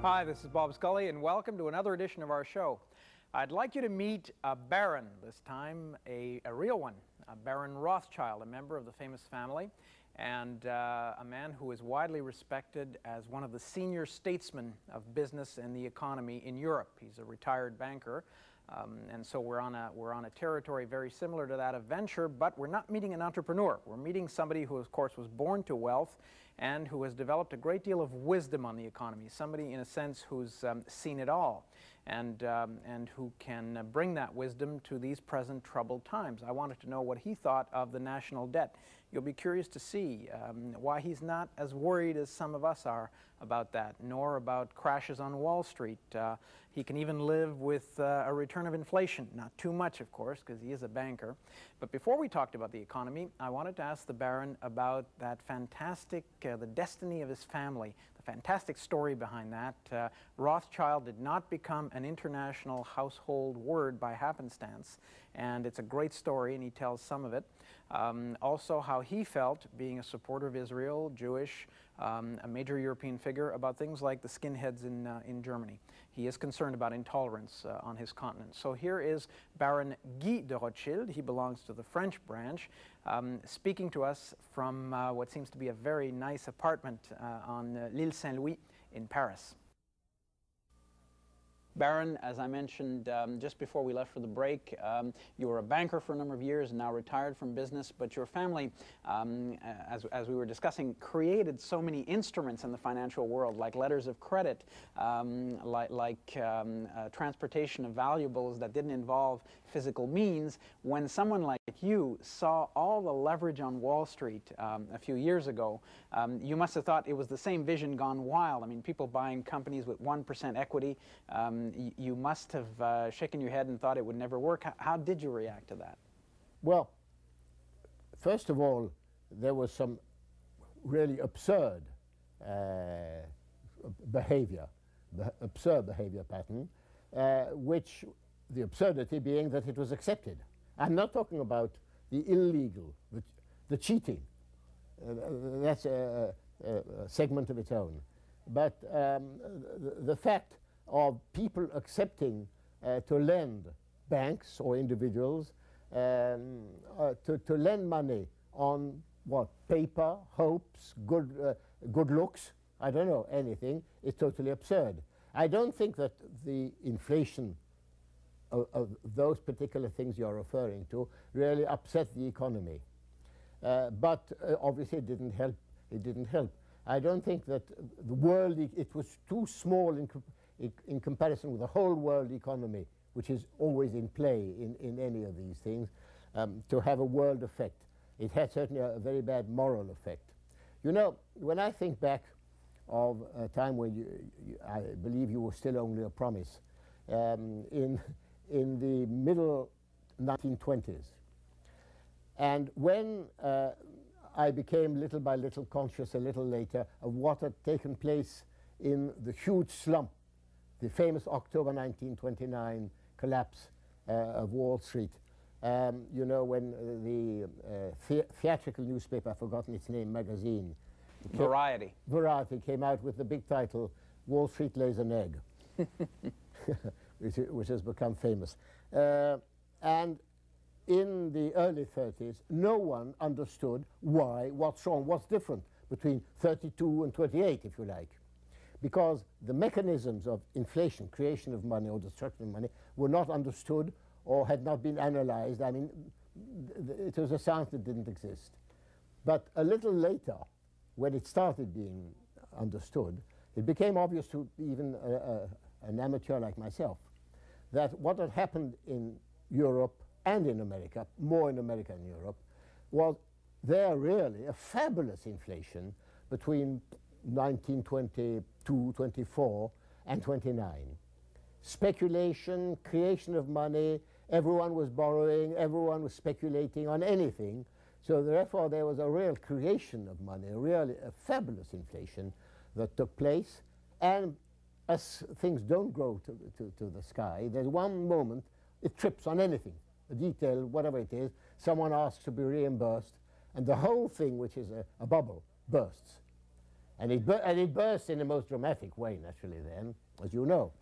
Hi, this is Bob Scully, and welcome to another edition of our show. I'd like you to meet a baron, this time a real one, Baron Rothschild, a member of the famous family, and a man who is widely respected as one of the senior statesmen of business and the economy in Europe. He's a retired banker, and so we're on a territory very similar to that of venture, but we're not meeting an entrepreneur. We're meeting somebody who, of course, was born to wealth and who has developed a great deal of wisdom on the economy, somebody, in a sense, who's seen it all and who can bring that wisdom to these present troubled times. I wanted to know what he thought of the national debt. You'll be curious to see why he's not as worried as some of us are about that, nor about crashes on Wall Street. He can even live with a return of inflation. Not too much, of course, because he is a banker. But before we talked about the economy, I wanted to ask the Baron about that fantastic, the destiny of his family, the fantastic story behind that. Rothschild did not become an international household word by happenstance, and it's a great story, and he tells some of it. Also, how he felt, being a supporter of Israel, Jewish, a major European figure, about things like the skinheads in Germany. He is concerned about intolerance on his continent. So here is Baron Guy de Rothschild. He belongs to the French branch, speaking to us from what seems to be a very nice apartment on l'Île Saint-Louis in Paris. Baron, as I mentioned just before we left for the break, you were a banker for a number of years and now retired from business, but your family, as we were discussing, created so many instruments in the financial world, like letters of credit, like transportation of valuables that didn't involve physical means. When someone like you saw all the leverage on Wall Street a few years ago, you must have thought it was the same vision gone wild. I mean, people buying companies with 1% equity. You must have shaken your head and thought it would never work. How did you react to that? Well, first of all, there was some really absurd behavior, absurd behavior pattern, which the absurdity being that it was accepted. I'm not talking about the illegal, the cheating. That's a segment of its own. But the fact of people accepting to lend, banks or individuals, to lend money on what? Paper, hopes, good looks, I don't know, anything, is totally absurd. I don't think that the inflation of those particular things you're referring to really upset the economy. But obviously it didn't help. It didn't help. I don't think that the world, it was too small in comparison with the whole world economy, which is always in play in any of these things, to have a world effect. It had certainly a very bad moral effect. You know, when I think back of a time when I believe you were still only a promise, in the middle 1920s, and when I became little by little conscious a little later of what had taken place in the huge slump, the famous October 1929 collapse of Wall Street. You know, when the theatrical newspaper, I've forgotten its name, magazine. Variety. Variety came out with the big title, Wall Street Lays an Egg, which has become famous. And in the early 30s, no one understood why, what's wrong, what's different between 32 and 28, if you like. Because the mechanisms of inflation, creation of money or destruction of money, were not understood or had not been analyzed. I mean, it was a science that didn't exist. But a little later, when it started being understood, it became obvious to even an amateur like myself that what had happened in Europe and in America, more in America than Europe, was there really a fabulous inflation between 1922, 24, and 29. Speculation, creation of money, everyone was borrowing, everyone was speculating on anything. So therefore there was a real creation of money, really a fabulous inflation that took place. And as things don't grow to the sky, there's one moment it trips on anything, a detail, whatever it is, someone asks to be reimbursed, and the whole thing, which is a bubble, bursts. And it bursts in the most dramatic way, naturally, then, as you know.